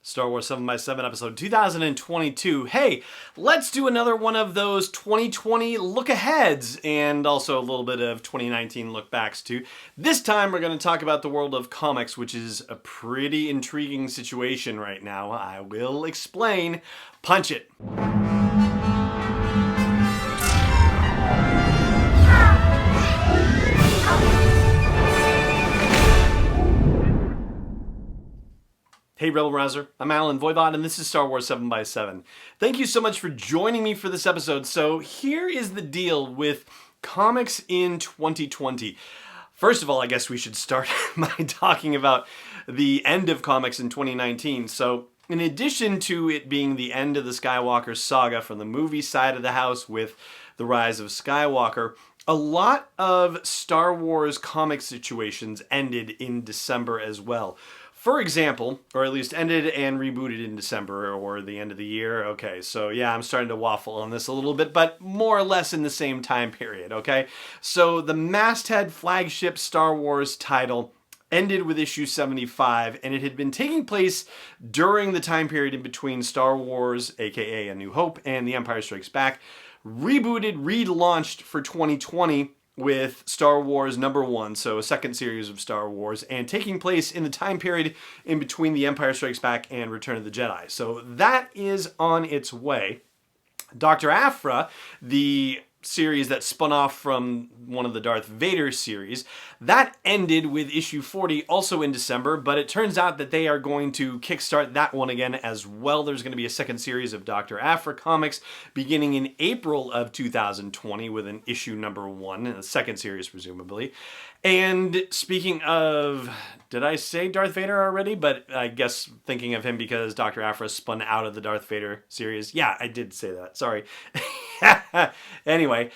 Star Wars 7x7 episode 2022. Hey, let's do another one of those 2020 look aheads and also a little bit of 2019 look backs too. This time we're going to talk about the world of comics, which is a pretty intriguing situation right now. I will explain. Punch it. Hey Rebel Rouser, I'm Alan Voivod and this is Star Wars 7x7. Thank you so much for joining me for this episode. So here is the deal with comics in 2020. First of all, I guess we should start by talking about the end of comics in 2019. So in addition to it being the end of the Skywalker Saga from the movie side of the house with the rise of Skywalker, a lot of Star Wars comic situations ended in December as well. For example, or at least ended and rebooted in December or the end of the year. Okay, so yeah, I'm starting to waffle on this a little bit, but more or less in the same time period, okay? So the masthead flagship Star Wars title ended with issue 75, and it had been taking place during the time period in between Star Wars, aka A New Hope, and The Empire Strikes Back, rebooted, relaunched for 2020, with Star Wars #1, so a second series of Star Wars, and taking place in the time period in between The Empire Strikes Back and Return of the Jedi. So that is on its way. Doctor Aphra, the series that spun off from one of the Darth Vader series, that ended with issue 40 also in December, but it turns out that they are going to kickstart that one again as well. There's going to be a second series of Doctor Aphra comics beginning in April of 2020 with an issue #1, and a second series presumably. And speaking of, did I say Darth Vader already? But I guess thinking of him because Dr. Aphra spun out of the Darth Vader series. Yeah, I did say that. Sorry. Anyway,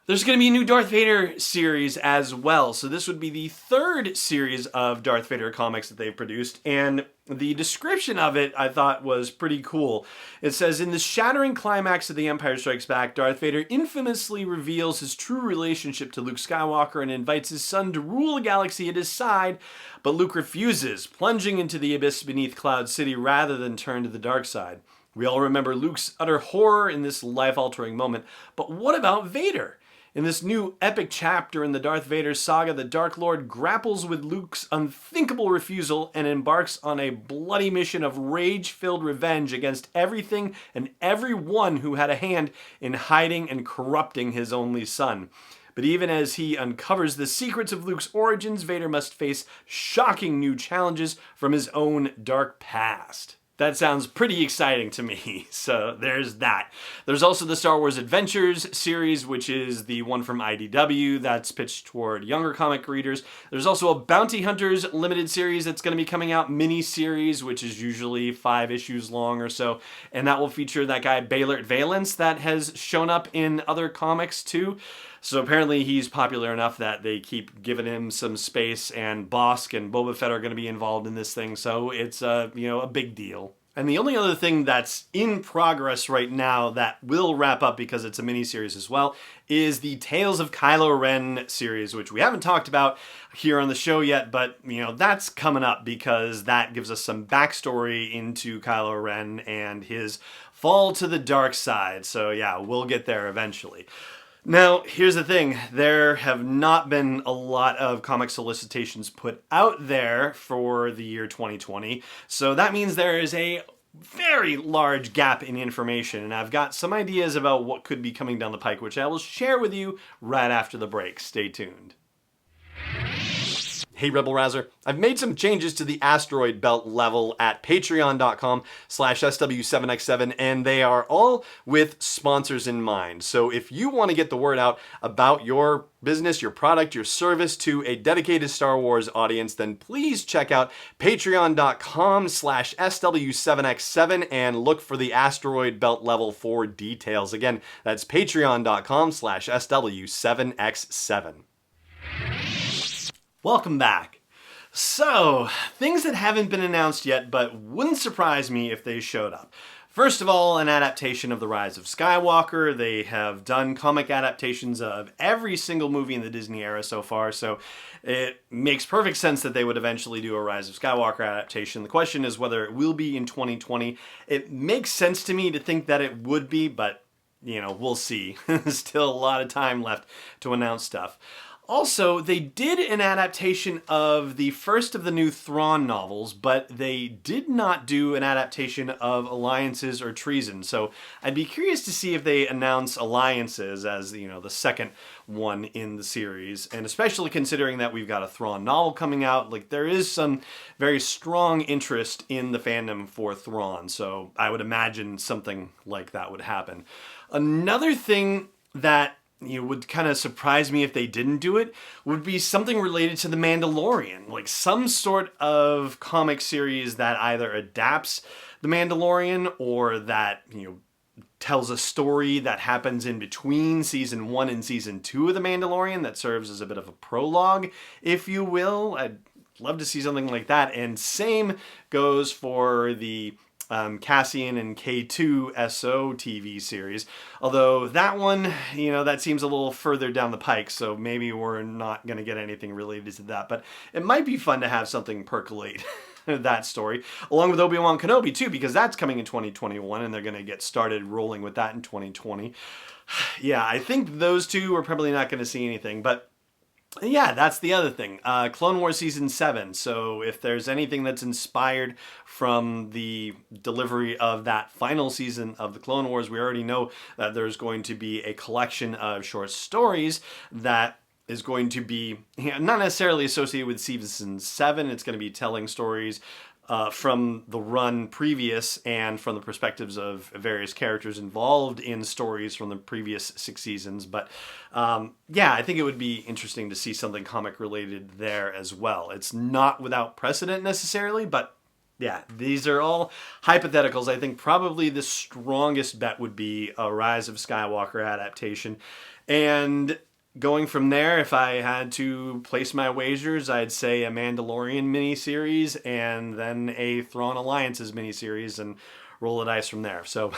there's going to be a new Darth Vader series as well. So this would be the third series of Darth Vader comics that they've produced. And the description of it, I thought, was pretty cool. It says, in the shattering climax of The Empire Strikes Back, Darth Vader infamously reveals his true relationship to Luke Skywalker and invites his son to rule the galaxy at his side, but Luke refuses, plunging into the abyss beneath Cloud City rather than turn to the dark side. We all remember Luke's utter horror in this life-altering moment, but what about Vader? In this new epic chapter in the Darth Vader saga, the Dark Lord grapples with Luke's unthinkable refusal and embarks on a bloody mission of rage-filled revenge against everything and everyone who had a hand in hiding and corrupting his only son. But even as he uncovers the secrets of Luke's origins, Vader must face shocking new challenges from his own dark past. That sounds pretty exciting to me, so there's that. There's also the Star Wars Adventures series, which is the one from IDW that's pitched toward younger comic readers. There's also a Bounty Hunters limited series that's going to be coming out, mini-series, which is usually 5 issues long or so, and that will feature that guy Baylor Valance that has shown up in other comics too. So apparently he's popular enough that they keep giving him some space, and Bosk and Boba Fett are going to be involved in this thing, so it's a big deal. And the only other thing that's in progress right now that will wrap up because it's a miniseries as well is the Tales of Kylo Ren series, which we haven't talked about here on the show yet, but that's coming up because that gives us some backstory into Kylo Ren and his fall to the dark side. So yeah, we'll get there eventually. Now, here's the thing. There have not been a lot of comic solicitations put out there for the year 2020, so that means there is a very large gap in information, and I've got some ideas about what could be coming down the pike, which I will share with you right after the break. Stay tuned. Hey Rebel Rouser, I've made some changes to the asteroid belt level at patreon.com/SW7x7, and they are all with sponsors in mind. So if you want to get the word out about your business, your product, your service to a dedicated Star Wars audience, then please check out patreon.com/SW7x7 and look for the asteroid belt level for details. Again, that's patreon.com/SW7x7. Welcome back. So, things that haven't been announced yet, but wouldn't surprise me if they showed up. First of all, an adaptation of The Rise of Skywalker. They have done comic adaptations of every single movie in the Disney era so far, so it makes perfect sense that they would eventually do a Rise of Skywalker adaptation. The question is whether it will be in 2020. It makes sense to me to think that it would be, but, you know, we'll see. There's still a lot of time left to announce stuff. Also, they did an adaptation of the first of the new Thrawn novels, but they did not do an adaptation of Alliances or Treason. So I'd be curious to see if they announce Alliances as, you know, the second one in the series. And especially considering that we've got a Thrawn novel coming out, like there is some very strong interest in the fandom for Thrawn. So I would imagine something like that would happen. Another thing that would kind of surprise me if they didn't do it, would be something related to The Mandalorian. Like some sort of comic series that either adapts The Mandalorian or that, tells a story that happens in between season 1 and season 2 of The Mandalorian that serves as a bit of a prologue, if you will. I'd love to see something like that. And same goes for the Cassian and K2 SO TV series. Although that one, that seems a little further down the pike, so maybe we're not going to get anything related to that. But it might be fun to have something percolate that story, along with Obi-Wan Kenobi too, because that's coming in 2021 and they're going to get started rolling with that in 2020. Yeah, I think those two are probably not going to see anything, but yeah, that's the other thing. Clone Wars Season 7. So if there's anything that's inspired from the delivery of that final season of the Clone Wars, we already know that there's going to be a collection of short stories that is going to be not necessarily associated with Season 7. It's going to be telling stories from the run previous and from the perspectives of various characters involved in stories from the previous 6 seasons. But yeah, I think it would be interesting to see something comic related there as well. It's not without precedent necessarily, but yeah, these are all hypotheticals. I think probably the strongest bet would be a Rise of Skywalker adaptation. And going from there, if I had to place my wagers, I'd say a Mandalorian miniseries and then a Thrawn Alliances miniseries and roll the dice from there. So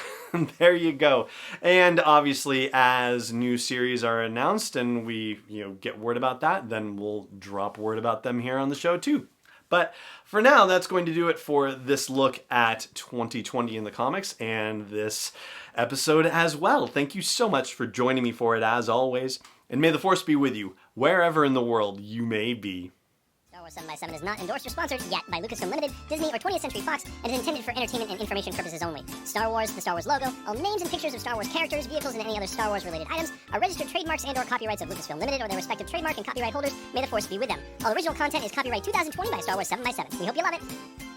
there you go. And obviously, as new series are announced and we get word about that, then we'll drop word about them here on the show too. But for now, that's going to do it for this look at 2020 in the comics and this episode as well. Thank you so much for joining me for it as always. And may the Force be with you, wherever in the world you may be. Star Wars 7x7 is not endorsed or sponsored yet by Lucasfilm Limited, Disney, or 20th Century Fox, and is intended for entertainment and information purposes only. Star Wars, the Star Wars logo, all names and pictures of Star Wars characters, vehicles, and any other Star Wars-related items are registered trademarks and/or copyrights of Lucasfilm Limited or their respective trademark and copyright holders. May the Force be with them. All original content is copyright 2020 by Star Wars 7x7. We hope you love it.